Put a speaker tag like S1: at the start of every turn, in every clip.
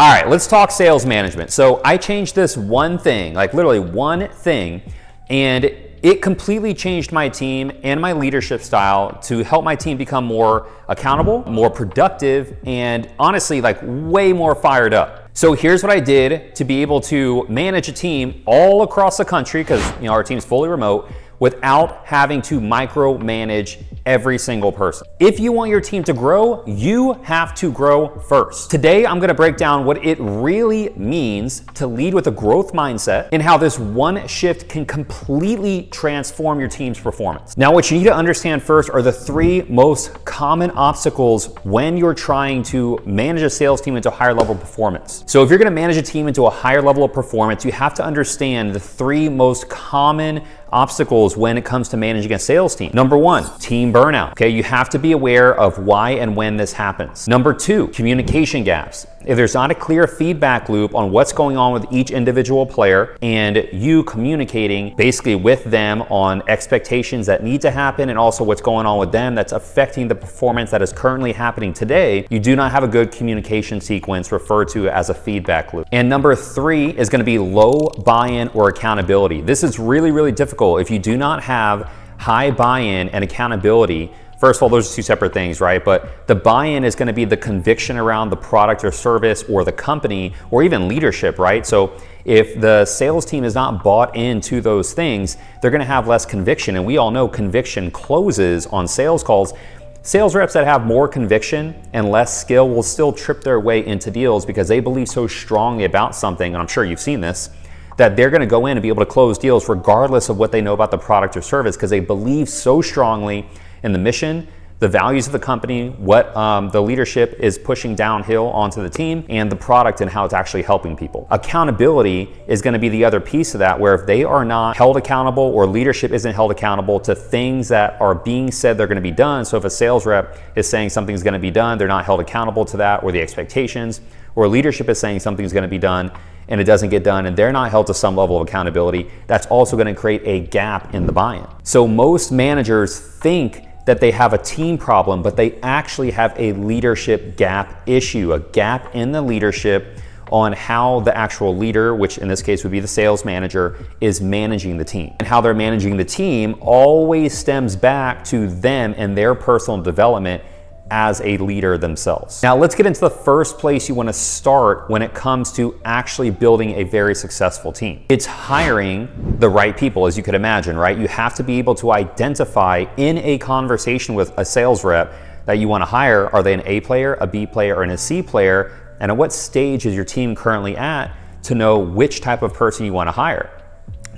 S1: All right, let's talk sales management. So I changed this one thing, like literally one thing, and it completely changed my team and my leadership style to help my team become more accountable, more productive, and honestly, like way more fired up. So here's what I did to be able to manage a team all across the country, because our team's fully remote, without having to micromanage every single person. If you want your team to grow, you have to grow first. Today, I'm gonna break down what it really means to lead with a growth mindset and how this one shift can completely transform your team's performance. Now, what you need to understand first are the three most common obstacles when you're trying to manage a sales team into a higher level of performance. So if you're gonna manage a team into a higher level of performance, you have to understand the three most common obstacles when it comes to managing a sales team. Number one, team burnout. Okay, you have to be aware of why and when this happens. Number two, communication gaps. If there's not a clear feedback loop on what's going on with each individual player and you communicating basically with them on expectations that need to happen and also what's going on with them that's affecting the performance that is currently happening today, you do not have a good communication sequence referred to as a feedback loop. And number three is going to be low buy-in or accountability. This is really, really difficult if you do not have high buy-in and accountability. First of all, those are two separate things, right? But the buy-in is going to be the conviction around the product or service or the company or even leadership, right? So if the sales team is not bought into those things, they're going to have less conviction. And we all know conviction closes on sales calls. Sales reps that have more conviction and less skill will still trip their way into deals because they believe so strongly about something, and I'm sure you've seen this, that they're going to go in and be able to close deals regardless of what they know about the product or service because they believe so strongly in the mission, the values of the company, what the leadership is pushing downhill onto the team, and the product and how it's actually helping people. Accountability is going to be the other piece of that, where if they are not held accountable or leadership isn't held accountable to things that are being said they're going to be done. So if a sales rep is saying something's going to be done, they're not held accountable to that or the expectations, or leadership is saying something's going to be done and it doesn't get done and they're not held to some level of accountability, that's also going to create a gap in the buy-in. So most managers think that they have a team problem, but they actually have a leadership gap issue, a gap in the leadership on how the actual leader, which in this case would be the sales manager, is managing the team. And how they're managing the team always stems back to them and their personal development as a leader themselves. Now let's get into the first place you want to start when it comes to actually building a very successful team. It's hiring the right people, as you could imagine, right? You have to be able to identify in a conversation with a sales rep that you want to hire, are they an A player, a B player, or a C player? And at what stage is your team currently at to know which type of person you want to hire?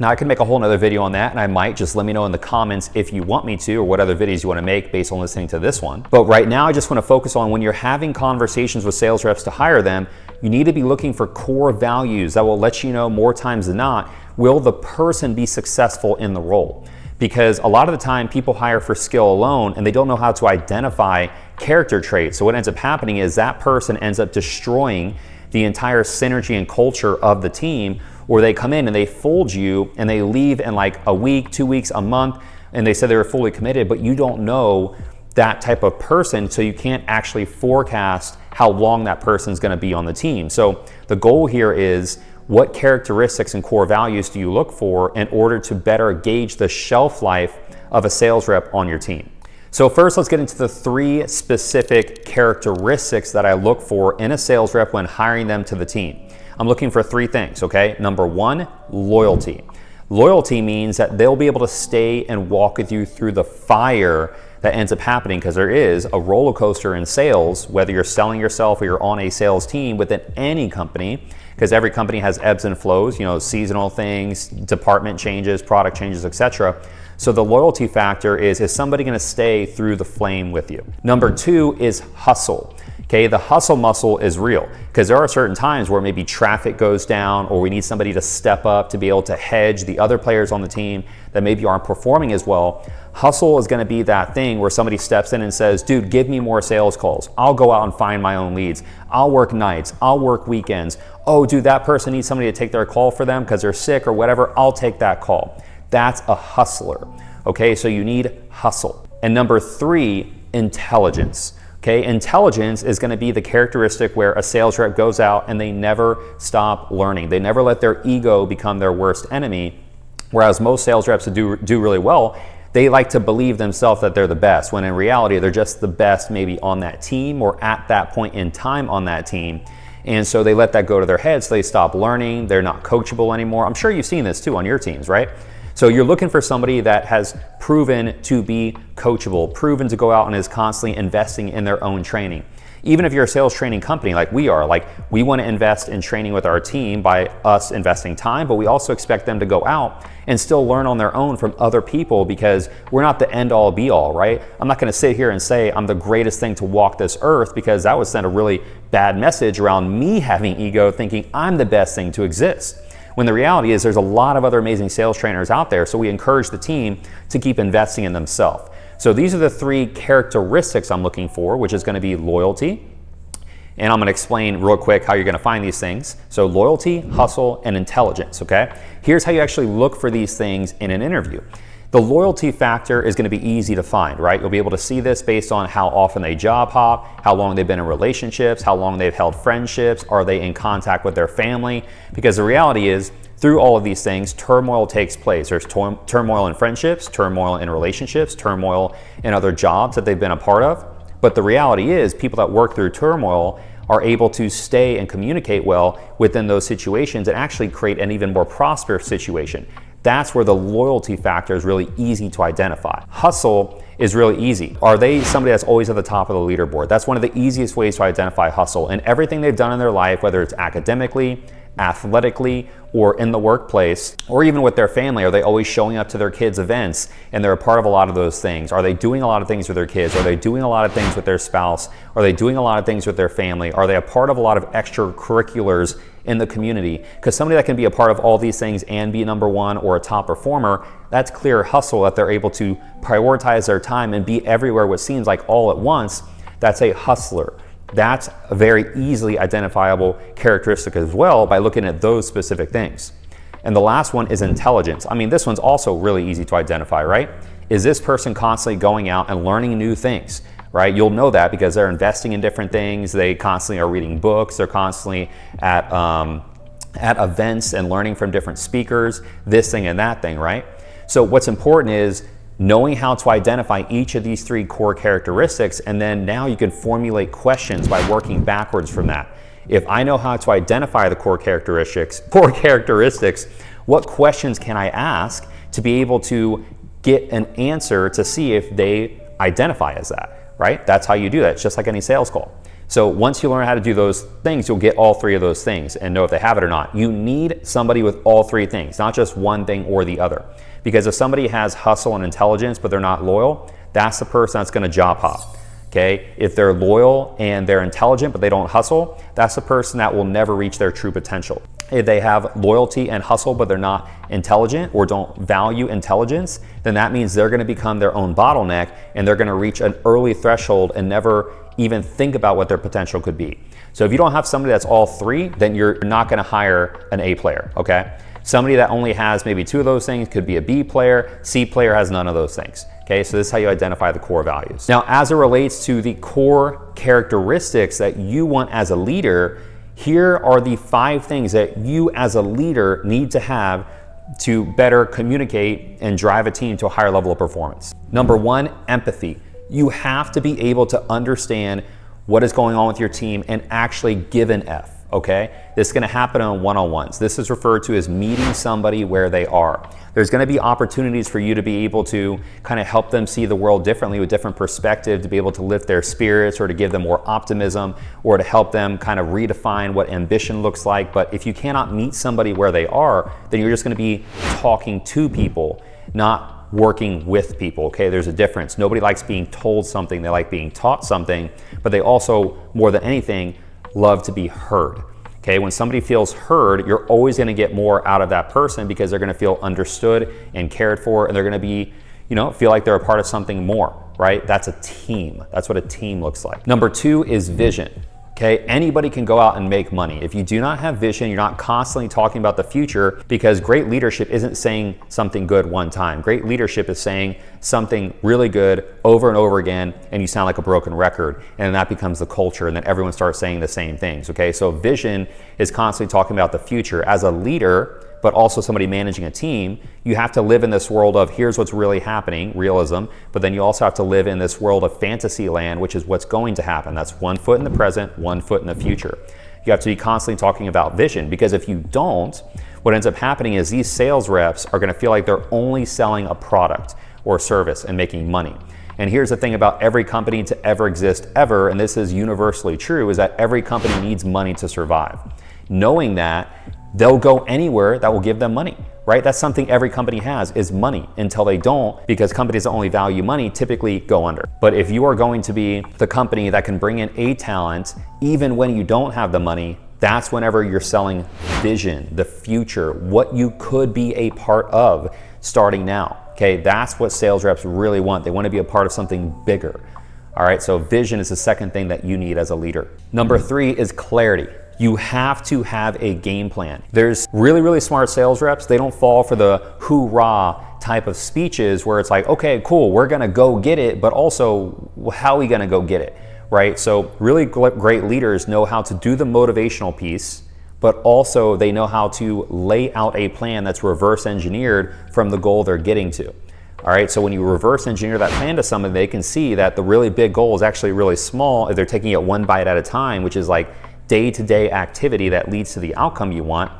S1: Now I could make a whole nother video on that, and I might. Just let me know in the comments if you want me to, or what other videos you want to make based on listening to this one. But right now I just want to focus on when you're having conversations with sales reps to hire them, you need to be looking for core values that will let you know more times than not, will the person be successful in the role? Because a lot of the time people hire for skill alone and they don't know how to identify character traits. So what ends up happening is that person ends up destroying the entire synergy and culture of the team, or they come in and they fold you and they leave in like a week, 2 weeks, a month, and they said they were fully committed, but you don't know that type of person, so you can't actually forecast how long that person's gonna be on the team. So the goal here is, what characteristics and core values do you look for in order to better gauge the shelf life of a sales rep on your team? So first, let's get into the three specific characteristics that I look for in a sales rep when hiring them to the team. I'm looking for three things, okay? Number one, loyalty. Loyalty means that they'll be able to stay and walk with you through the fire that ends up happening, because there is a roller coaster in sales, whether you're selling yourself or you're on a sales team within any company, because every company has ebbs and flows, seasonal things, department changes, product changes, etc. So the loyalty factor is somebody going to stay through the flame with you? Number two is hustle. Okay, the hustle muscle is real, because there are certain times where maybe traffic goes down or we need somebody to step up to be able to hedge the other players on the team that maybe aren't performing as well. Hustle is going to be that thing where somebody steps in and says, dude, give me more sales calls. I'll go out and find my own leads. I'll work nights. I'll work weekends. Oh, dude, that person needs somebody to take their call for them because they're sick or whatever. I'll take that call. That's a hustler. Okay, so you need hustle. And number three, intelligence. Okay, intelligence is going to be the characteristic where a sales rep goes out and they never stop learning. They never let their ego become their worst enemy. Whereas most sales reps that do really well, they like to believe themselves that they're the best, when in reality, they're just the best maybe on that team or at that point in time on that team. And so they let that go to their heads. So they stop learning. They're not coachable anymore. I'm sure you've seen this too on your teams, right? So you're looking for somebody that has proven to be coachable, proven to go out and is constantly investing in their own training. Even if you're a sales training company like we are, like we want to invest in training with our team by us investing time, but we also expect them to go out and still learn on their own from other people, because we're not the end all be all, right? I'm not going to sit here and say I'm the greatest thing to walk this earth, because that would send a really bad message around me having ego, thinking I'm the best thing to exist. When the reality is there's a lot of other amazing sales trainers out there, so we encourage the team to keep investing in themselves. So these are the 3 characteristics I'm looking for, which is going to be loyalty. And I'm going to explain real quick how you're going to find these things. So loyalty, hustle, and intelligence, okay? Here's how you actually look for these things in an interview. The loyalty factor is going to be easy to find, right? You'll be able to see this based on how often they job hop, how long they've been in relationships, how long they've held friendships, are they in contact with their family? Because the reality is, through all of these things, turmoil takes place. There's turmoil in friendships, turmoil in relationships, turmoil in other jobs that they've been a part of. But the reality is, people that work through turmoil are able to stay and communicate well within those situations and actually create an even more prosperous situation. That's where the loyalty factor is really easy to identify. Hustle is really easy. Are they somebody that's always at the top of the leaderboard? That's one of the easiest ways to identify hustle. And everything they've done in their life, whether it's academically, athletically, or in the workplace, or even with their family, are they always showing up to their kids' events and they're a part of a lot of those things? Are they doing a lot of things with their kids? Are they doing a lot of things with their spouse? Are they doing a lot of things with their family? Are they a part of a lot of extracurriculars in the community? Because somebody that can be a part of all these things and be number one or a top performer, that's clear hustle, that they're able to prioritize their time and be everywhere what seems like all at once. That's a hustler. That's a very easily identifiable characteristic as well by looking at those specific things. And the last one is intelligence. I mean, this one's also really easy to identify, right? Is this person constantly going out and learning new things, right? You'll know that because they're investing in different things. They constantly are reading books. They're constantly at events and learning from different speakers, this thing and that thing, right? So what's important is knowing how to identify each of these 3 core characteristics, and then now you can formulate questions by working backwards from that. If I know how to identify the core characteristics, what questions can I ask to be able to get an answer to see if they identify as that, right? That's how you do that. It's just like any sales call. So once you learn how to do those things, you'll get all 3 of those things and know if they have it or not. You need somebody with all 3 things, not just one thing or the other. Because if somebody has hustle and intelligence, but they're not loyal, that's the person that's going to job hop. Okay? If they're loyal and they're intelligent, but they don't hustle, that's the person that will never reach their true potential. If they have loyalty and hustle, but they're not intelligent or don't value intelligence, then that means they're going to become their own bottleneck and they're going to reach an early threshold and never even think about what their potential could be. So if you don't have somebody that's all 3, then you're not going to hire an A player, okay? Somebody that only has maybe 2 of those things could be a B player. C player has none of those things. Okay, so this is how you identify the core values. Now, as it relates to the core characteristics that you want as a leader, here are the 5 things that you as a leader need to have to better communicate and drive a team to a higher level of performance. Number 1, empathy. You have to be able to understand what is going on with your team and actually give an F. Okay, this is going to happen on one-on-ones. This is referred to as meeting somebody where they are. There's going to be opportunities for you to be able to kind of help them see the world differently with different perspective, to be able to lift their spirits or to give them more optimism or to help them kind of redefine what ambition looks like. But if you cannot meet somebody where they are, then you're just going to be talking to people, not working with people. Okay, there's a difference. Nobody likes being told something. They like being taught something, but they also, more than anything, love to be heard. Okay, when somebody feels heard, you're always going to get more out of that person because they're going to feel understood and cared for, and they're going to be, feel like they're a part of something more, right? That's a team. That's what a team looks like. Number 2 is vision. Okay, anybody can go out and make money. If you do not have vision, you're not constantly talking about the future, because great leadership isn't saying something good one time. Great leadership is saying something really good over and over again, and you sound like a broken record, and that becomes the culture, and then everyone starts saying the same things. Okay, so vision is constantly talking about the future. As a leader, but also somebody managing a team, you have to live in this world of here's what's really happening, realism, but then you also have to live in this world of fantasy land, which is what's going to happen. That's 1 foot in the present, 1 foot in the future. You have to be constantly talking about vision, because if you don't, what ends up happening is these sales reps are gonna feel like they're only selling a product or service and making money. And here's the thing about every company to ever exist ever, and this is universally true, is that every company needs money to survive. Knowing that, they'll go anywhere that will give them money, right? That's something every company has, is money, until they don't, because companies that only value money typically go under. But if you are going to be the company that can bring in a talent, even when you don't have the money, that's whenever you're selling vision, the future, what you could be a part of starting now. Okay, that's what sales reps really want. They want to be a part of something bigger. All right, so vision is the second thing that you need as a leader. Number 3 is clarity. You have to have a game plan. There's really, really smart sales reps. They don't fall for the hoorah type of speeches where it's like, okay, cool, we're gonna go get it, but also how are we gonna go get it, right? So really great leaders know how to do the motivational piece, but also they know how to lay out a plan that's reverse engineered from the goal they're getting to. All right, so when you reverse engineer that plan to someone, they can see that the really big goal is actually really small if they're taking it one bite at a time, which is like day-to-day activity that leads to the outcome you want.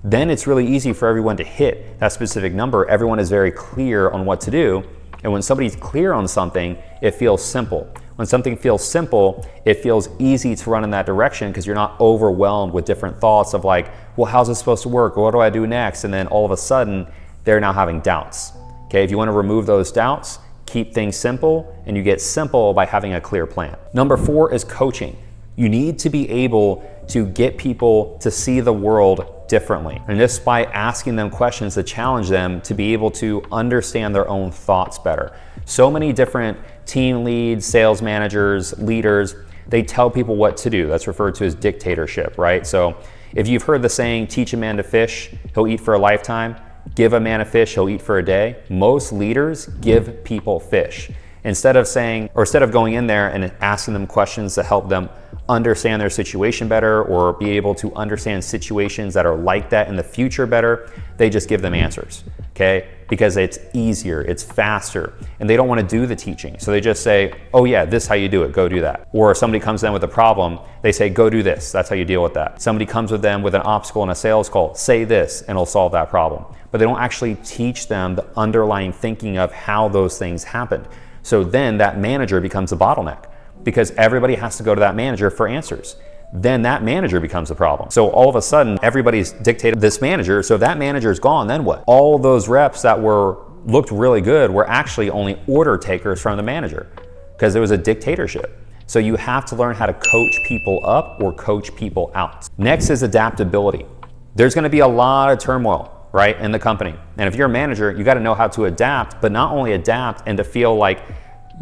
S1: Then it's really easy for everyone to hit that specific number. Everyone is very clear on what to do. And when somebody's clear on something, it feels simple. When something feels simple, it feels easy to run in that direction, because you're not overwhelmed with different thoughts of like, well, how's this supposed to work? What do I do next? And then all of a sudden, they're now having doubts. Okay, if you want to remove those doubts, keep things simple, and you get simple by having a clear plan. Number 4 is coaching. You need to be able to get people to see the world differently. And just by asking them questions to challenge them to be able to understand their own thoughts better. So many different team leads, sales managers, leaders, they tell people what to do. That's referred to as dictatorship, right? So if you've heard the saying, teach a man to fish, he'll eat for a lifetime. Give a man a fish, he'll eat for a day. Most leaders give people fish. Instead of going in there and asking them questions to help them understand their situation better, or be able to understand situations that are like that in the future better, they just give them answers, okay? Because it's easier, it's faster, and they don't want to do the teaching. So they just say, oh yeah, this is how you do it, go do that. Or if somebody comes in with a problem, they say, go do this, that's how you deal with that. Somebody comes with them with an obstacle in a sales call, say this, and it'll solve that problem. But they don't actually teach them the underlying thinking of how those things happened. So then that manager becomes a bottleneck, because everybody has to go to that manager for answers. Then that manager becomes the problem. So all of a sudden, everybody's dictated this manager. So if that manager's gone, then what? All those reps that looked really good were actually only order takers from the manager, because it was a dictatorship. So you have to learn how to coach people up or coach people out. Next is adaptability. There's gonna be a lot of turmoil, right, in the company. And if you're a manager, you gotta know how to adapt, but not only adapt and to feel like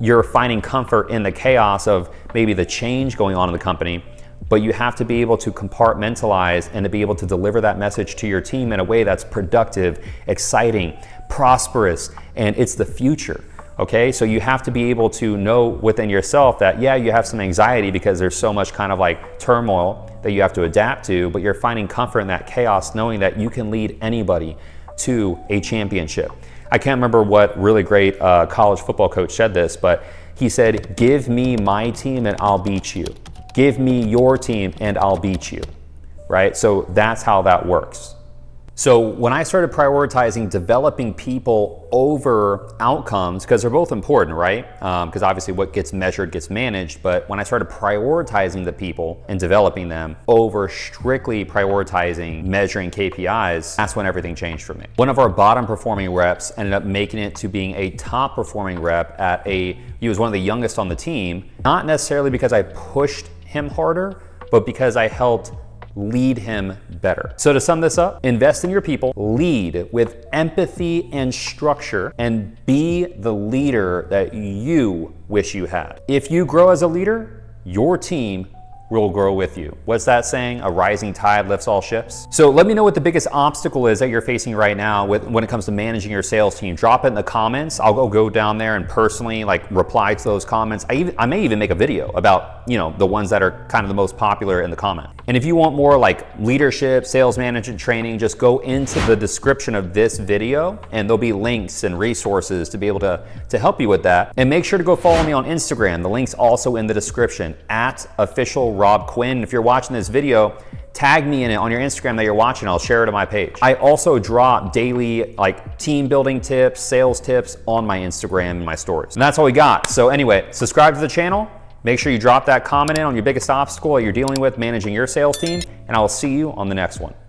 S1: you're finding comfort in the chaos of maybe the change going on in the company, but you have to be able to compartmentalize and to be able to deliver that message to your team in a way that's productive, exciting, prosperous, and it's the future. Okay, so you have to be able to know within yourself that, yeah, you have some anxiety because there's so much kind of like turmoil that you have to adapt to, but you're finding comfort in that chaos, knowing that you can lead anybody to a championship. I can't remember what really great college football coach said this, but he said, give me my team and I'll beat you. Give me your team and I'll beat you, right? So that's how that works. So when I started prioritizing developing people over outcomes, because they're both important, right? Because obviously what gets measured gets managed, but when I started prioritizing the people and developing them over strictly prioritizing measuring KPIs, that's when everything changed for me. One of our bottom performing reps ended up making it to being a top performing rep he was one of the youngest on the team, not necessarily because I pushed him harder, but because I helped lead him better. So to sum this up, invest in your people, lead with empathy and structure, and be the leader that you wish you had. If you grow as a leader, your team will grow with you. What's that saying? A rising tide lifts all ships. So let me know what the biggest obstacle is that you're facing right now when it comes to managing your sales team. Drop it in the comments. I'll go down there and personally reply to those comments. I may even make a video about the ones that are kind of the most popular in the comment. And if you want more leadership, sales management training, just go into the description of this video and there'll be links and resources to be able to help you with that. And make sure to go follow me on Instagram. The link's also in the description, @official Robb Quinn. If you're watching this video, tag me in it on your Instagram that you're watching. I'll share it on my page. I also drop daily team building tips, sales tips on my Instagram and my stories. And that's all we got. So anyway, subscribe to the channel. Make sure you drop that comment in on your biggest obstacle that you're dealing with managing your sales team, and I will see you on the next one.